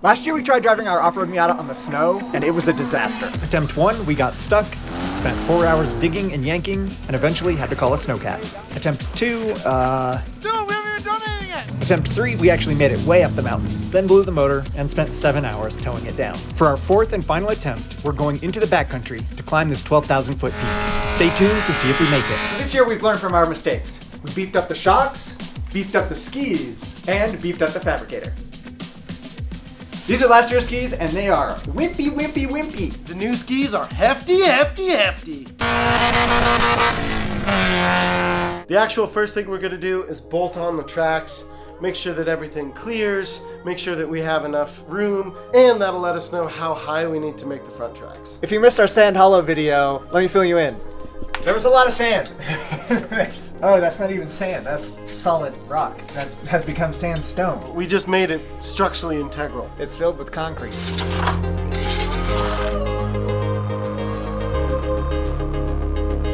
Last year we tried driving our off-road Miata on the snow, and it was a disaster. Attempt 1, we got stuck, spent 4 hours digging and yanking, and eventually had to call a snowcat. Attempt 2, Dude, we haven't even done anything yet! Attempt 3, we actually made it way up the mountain, then blew the motor, and spent 7 hours towing it down. For our 4th and final attempt, we're going into the backcountry to climb this 12,000-foot peak. Stay tuned to see if we make it. This year we've learned from our mistakes. We beefed up the shocks, beefed up the skis, and beefed up the Fabricator. These are last year's skis, and they are wimpy, wimpy, wimpy. The new skis are hefty, hefty, hefty. The actual first thing we're gonna do is bolt on the tracks, make sure that everything clears, make sure that we have enough room, and that'll let us know how high we need to make the front tracks. If you missed our Sand Hollow video, let me fill you in. There was a lot of sand. Oh, that's not even sand. That's solid rock that has become sandstone. We just made it structurally integral. It's filled with concrete.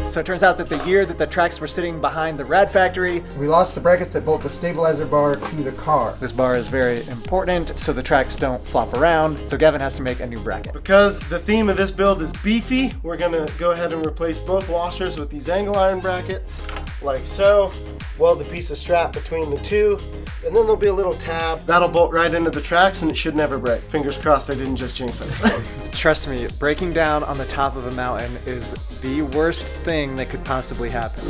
So it turns out that the year that the tracks were sitting behind the rad factory, we lost the brackets that bolt the stabilizer bar to the car. This bar is very important so the tracks don't flop around, so Gavin has to make a new bracket. Because the theme of this build is beefy, we're gonna go ahead and replace both washers with these angle iron brackets, like so. Weld a piece of strap between the two, and then there'll be a little tab. That'll bolt right into the tracks and it should never break. Fingers crossed I didn't just jinx us. Trust me, breaking down on the top of a mountain is the worst thing that could possibly happen.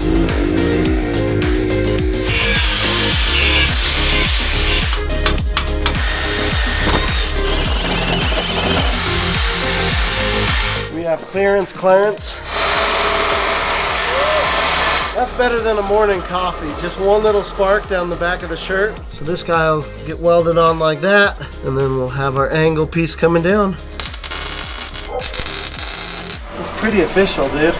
We have clearance. That's better than a morning coffee. Just one little spark down the back of the shirt. So this guy will get welded on like that, and then we'll have our angle piece coming down. It's pretty official, dude.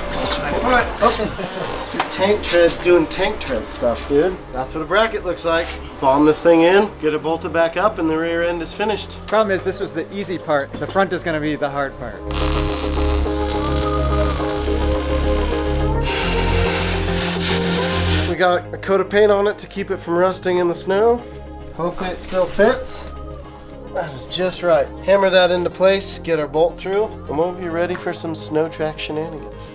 These tank treads doing tank tread stuff, dude. That's what a bracket looks like. Bomb this thing in, get it bolted back up, and the rear end is finished. Problem is, this was the easy part. The front is gonna be the hard part. We got a coat of paint on it to keep it from rusting in the snow. Hopefully it still fits. That is just right. Hammer that into place, get our bolt through, and we'll be ready for some snow track shenanigans.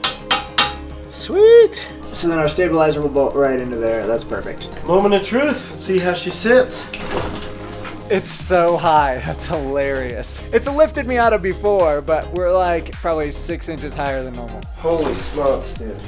Sweet! So then our stabilizer will bolt right into there. That's perfect. Moment of truth. Let's see how she sits. It's so high. That's hilarious. It's lifted me out of before, but we're like probably 6 inches higher than normal. Holy smokes, dude.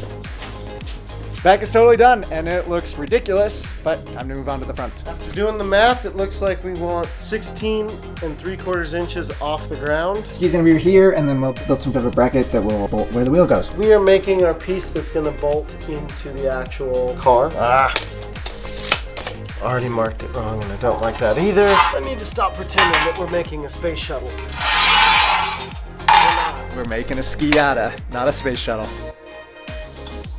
Back is totally done, and it looks ridiculous, but time to move on to the front. After doing the math, it looks like we want 16 3/4 inches off the ground. Ski's gonna be here, and then we'll build some type of bracket that will bolt where the wheel goes. We are making our piece that's gonna bolt into the actual car. Already marked it wrong, and I don't like that either. I need to stop pretending that we're making a space shuttle. We're making a SKIATA, not a space shuttle.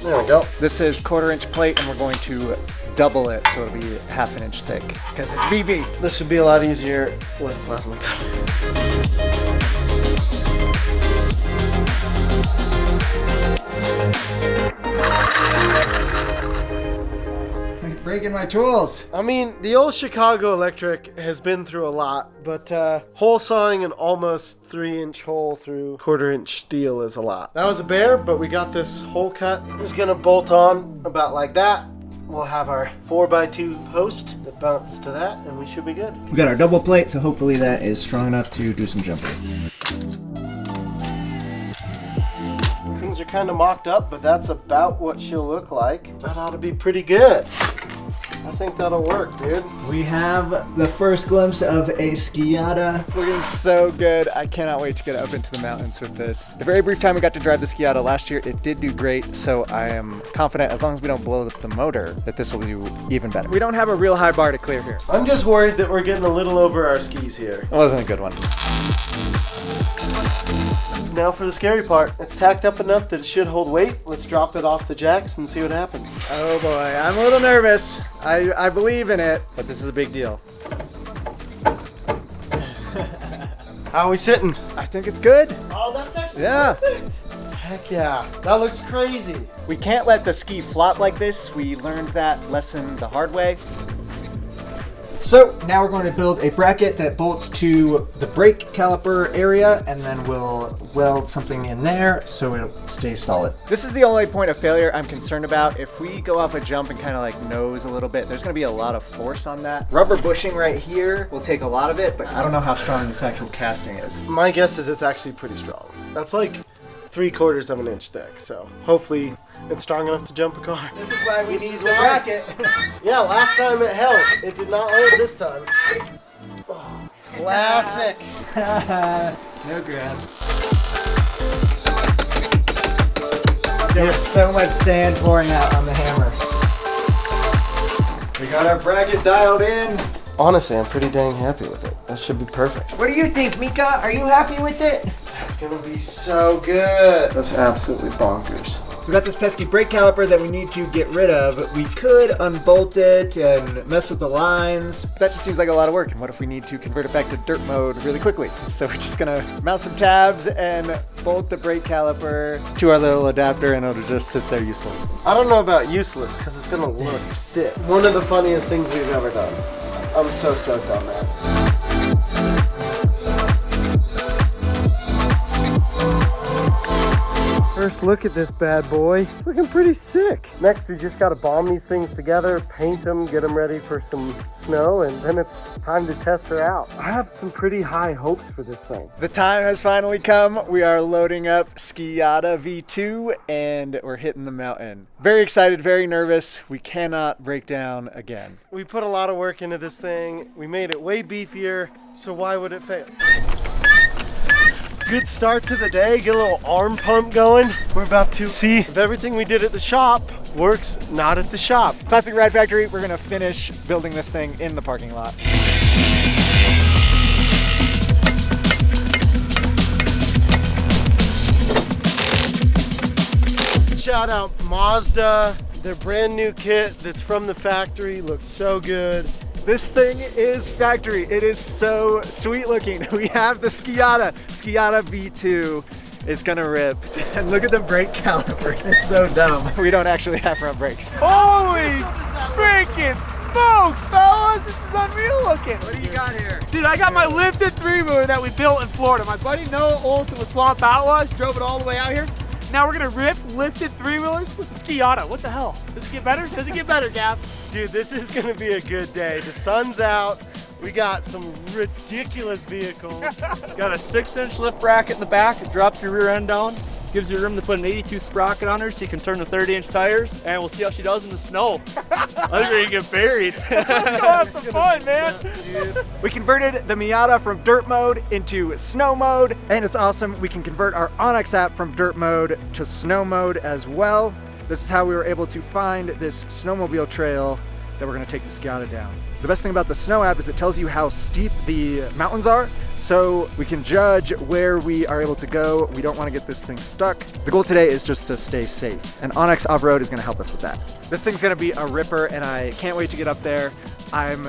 There we go. This is 1/4 inch plate, and we're going to double it so it'll be 1/2 inch thick, because it's BB. This would be a lot easier with a plasma cutter. Breaking my tools. I mean, the old Chicago Electric has been through a lot, but hole sawing an almost 3-inch hole through 1/4 inch steel is a lot. That was a bear, but we got this hole cut. It's gonna bolt on about like that. We'll have our 4x2 post that mounts to that, and we should be good. We got our double plate, so hopefully that is strong enough to do some jumping. Things are kind of mocked up, but that's about what she'll look like. That ought to be pretty good. I think that'll work, dude. We have the first glimpse of a SKIATA. It's looking so good. I cannot wait to get up into the mountains with this. The very brief time we got to drive the SKIATA last year, it did do great, so I am confident, as long as we don't blow up the motor, that this will do even better. We don't have a real high bar to clear here. I'm just worried that we're getting a little over our skis here. It wasn't a good one. Now for the scary part. It's tacked up enough that it should hold weight. Let's drop it off the jacks and see what happens. Oh boy, I'm a little nervous. I believe in it, but this is a big deal. How are we sitting? I think it's good. Oh, that's actually perfect. Heck yeah, that looks crazy. We can't let the ski flop like this. We learned that lesson the hard way. So now we're going to build a bracket that bolts to the brake caliper area, and then we'll weld something in there so it'll stay solid. This is the only point of failure I'm concerned about. If we go off a jump and kind of like nose a little bit, there's going to be a lot of force on that. Rubber bushing right here will take a lot of it, but I don't know how strong this actual casting is. My guess is it's actually pretty strong. That's like 3/4 of an inch thick, so hopefully it's strong enough to jump a car. This is why we need the bracket. Yeah, last time it held. It did not hold this time. Oh, classic. No grab. There's so much sand pouring out on the hammer. We got our bracket dialed in. Honestly, I'm pretty dang happy with it. That should be perfect. What do you think, Mika? Are you happy with it? That's gonna be so good. That's absolutely bonkers. So we got this pesky brake caliper that we need to get rid of. We could unbolt it and mess with the lines. That just seems like a lot of work. And what if we need to convert it back to dirt mode really quickly? So we're just gonna mount some tabs and bolt the brake caliper to our little adapter, and it'll just sit there useless. I don't know about useless, because it's gonna look sick. One of the funniest things we've ever done. I'm so stoked on that. First look at this bad boy. It's looking pretty sick. Next, we just gotta bomb these things together, paint them, get them ready for some snow, and then it's time to test her out. I have some pretty high hopes for this thing. The time has finally come. We are loading up SKIATA V2 and we're hitting the mountain. Very excited, very nervous. We cannot break down again. We put a lot of work into this thing. We made it way beefier, so why would it fail? Good start to the day, get a little arm pump going. We're about to see if everything we did at the shop works not at the shop. Classic Ride Factory, we're gonna finish building this thing in the parking lot. Shout out Mazda, their brand new kit that's from the factory, looks so good. This thing is factory. It is so sweet looking. We have the SKIATA V2. It's gonna rip. And look at the brake calipers. It's so dumb. We don't actually have front brakes. Holy freaking smokes, fellas! This is unreal looking. What do you got here? Dude, I got my lifted 3-wheeler that we built in Florida. My buddy Noah Olson with Swamp Outlaws drove it all the way out here. Now we're gonna rip lifted 3-wheelers with the SKIATA. What the hell? Does it get better? Does it get better, Gav? Dude, this is gonna be a good day. The sun's out. We got some ridiculous vehicles. Got a 6-inch lift bracket in the back. It drops your rear end down. Gives you room to put an 82 sprocket on her so you can turn the 30-inch tires. And we'll see how she does in the snow. I think we're gonna get buried. Let's go have some fun, man. We converted the Miata from dirt mode into snow mode, and it's awesome. We can convert our Onyx app from dirt mode to snow mode as well. This is how we were able to find this snowmobile trail that we're gonna take the SKIATA down. The best thing about the snow app is it tells you how steep the mountains are, so we can judge where we are able to go. We don't want to get this thing stuck. The goal today is just to stay safe, and Onyx Off-Road is going to help us with that. This thing's going to be a ripper, and I can't wait to get up there. I'm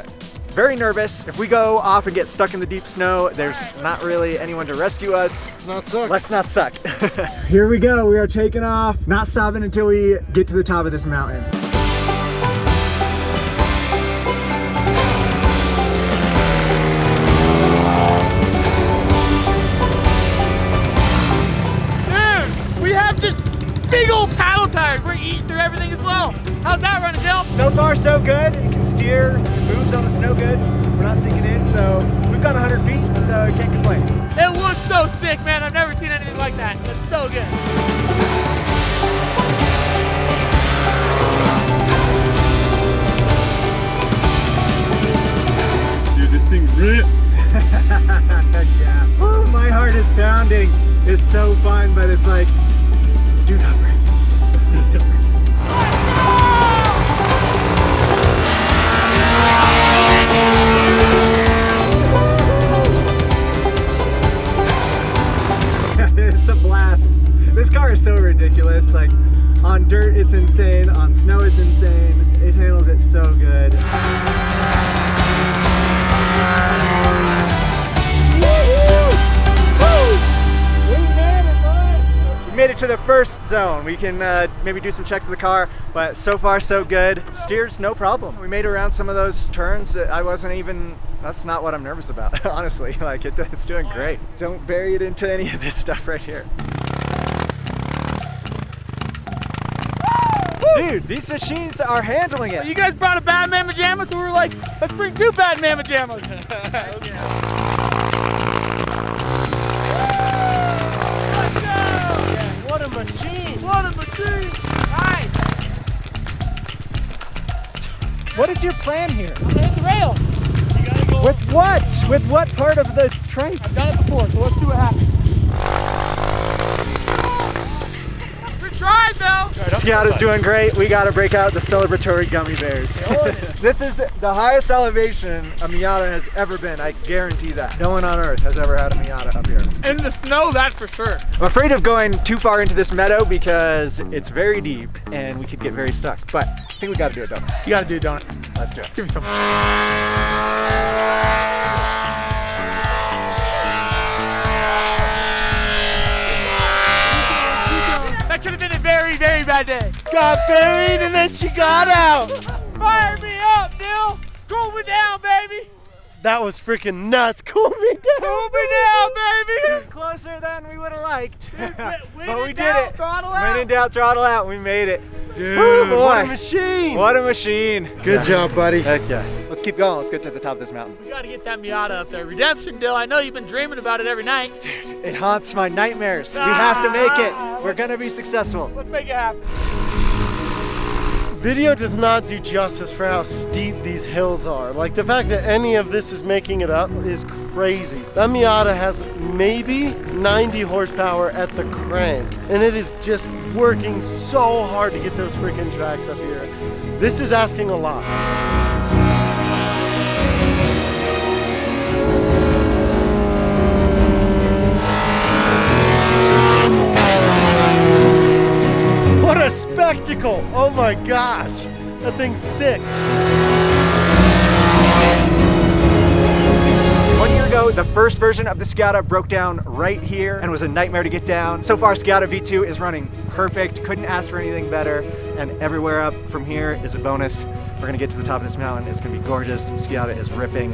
very nervous. If we go off and get stuck in the deep snow, there's not really anyone to rescue us. Let's not suck. Let's not suck. Here we go. We are taking off, not stopping until we get to the top of this mountain. Big old paddle tires. We're eating through everything as well. How's that running, Bill? So far, so good. It can steer, moves on the snow good. We're not sinking in, so we've got 100 feet, so can't complain. It looks so sick, man. I've never seen anything like that. It's so good. Dude, this thing rips. Yeah. Oh, my heart is pounding. It's so fun, but it's like, do not break it. Please don't break it. It's a blast. This car is so ridiculous. Like, on dirt, it's insane. On snow, it's insane. It handles it so good. We made it it to the first zone. We can maybe do some checks of the car, but so far so good. Steers, no problem. We made it around some of those turns that I wasn't even, that's not what I'm nervous about, honestly. Like, it's doing great. Don't bury it into any of this stuff right here. Dude, these machines are handling it. You guys brought a Batman pajama, so we were like, let's bring 2 Batman pajamas. What a machine! What a machine! Nice! What is your plan here? I'm gonna hit the rail. You gotta go. With what? With what part of the trike? I've done it before, so let's see what happens. Good try, though. SKIATA's doing great. We gotta break out the celebratory gummy bears. This is the highest elevation a Miata has ever been. I guarantee that. No one on earth has ever had a Miata up here. In the snow, that's for sure. I'm afraid of going too far into this meadow because it's very deep and we could get very stuck. But I think we gotta do it, don't we? You gotta do it, don't it? Let's do it. Give me some. That could have been a very, very bad day. Got buried and then she got out. Fire me up, Neil. Cool me down, baby. That was freaking nuts. Cool me down. Cool me down, baby. Closer than we would have liked. When But we in did doubt, it. throttle When out. in doubt, throttle out. We made it. Dude, Woo, boy. what a machine. What a machine. Good job, buddy. Heck yeah. Let's keep going. Let's get to the top of this mountain. We gotta get that Miata up there. Redemption, Dill. I know you've been dreaming about it every night. It haunts my nightmares. We have to make it. We're gonna be successful. Let's make it happen. Video does not do justice for how steep these hills are. Like, the fact that any of this is making it up is crazy. That Miata has maybe 90 horsepower at the crank, and it is just working so hard to get those freaking tracks up here. This is asking a lot. What a spectacle! Oh my gosh, that thing's sick. 1 year ago, the first version of the SKIATA broke down right here and was a nightmare to get down. So far, SKIATA V2 is running perfect. Couldn't ask for anything better. And everywhere up from here is a bonus. We're gonna get to the top of this mountain. It's gonna be gorgeous. SKIATA is ripping.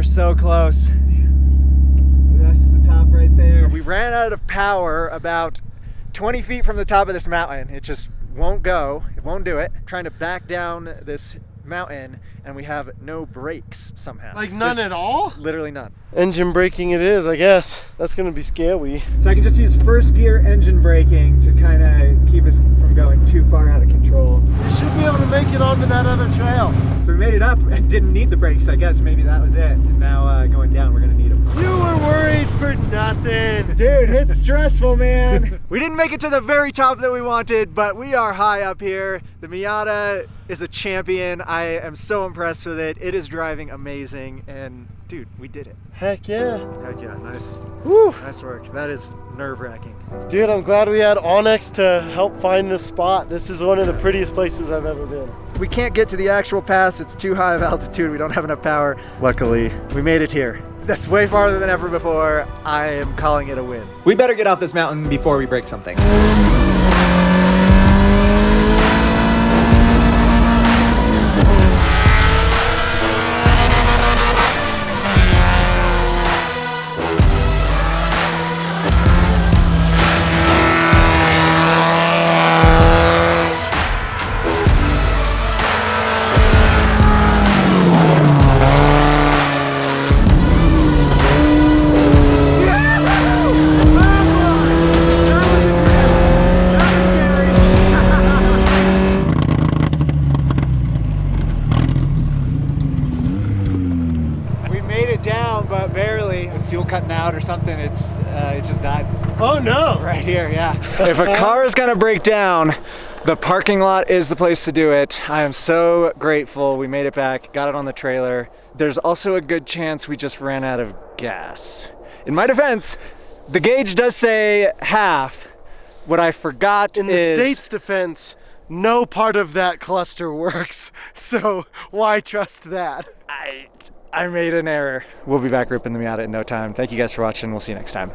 So close. That's the top right there. We ran out of power about 20 feet from the top of this mountain. It just won't go. It won't do it. Trying to back down this mountain and we have no brakes somehow. Like none at all? Literally none. Engine braking it is, I guess. That's gonna be scary. So I can just use first gear engine braking to kind of keep us from going too far out of control. You should be able to make it onto that other trail. So we made it up and didn't need the brakes. I guess maybe that was it. Now going down, we're gonna need them. You were worried for nothing. Dude, it's stressful, man. We didn't make it to the very top that we wanted, but we are high up here. The Miata is a champion. I am so impressed with it. It is driving amazing, and dude, we did it. Heck yeah. Heck yeah, nice. Woo. Nice work. That is nerve-wracking. Dude, I'm glad we had Onyx to help find this spot. This is one of the prettiest places I've ever been. We can't get to the actual pass. It's too high of altitude. We don't have enough power. Luckily, we made it here. That's way farther than ever before. I am calling it a win. We better get off this mountain before we break something. cutting out or something. It just died. Oh no! Right here, yeah. If a car is gonna break down, the parking lot is the place to do it. I am so grateful we made it back, got it on the trailer. There's also a good chance we just ran out of gas. In my defense, the gauge does say half. What I forgot In the state's defense, no part of that cluster works, so why trust that? I made an error. We'll be back ripping the Miata in no time. Thank you guys for watching. We'll see you next time.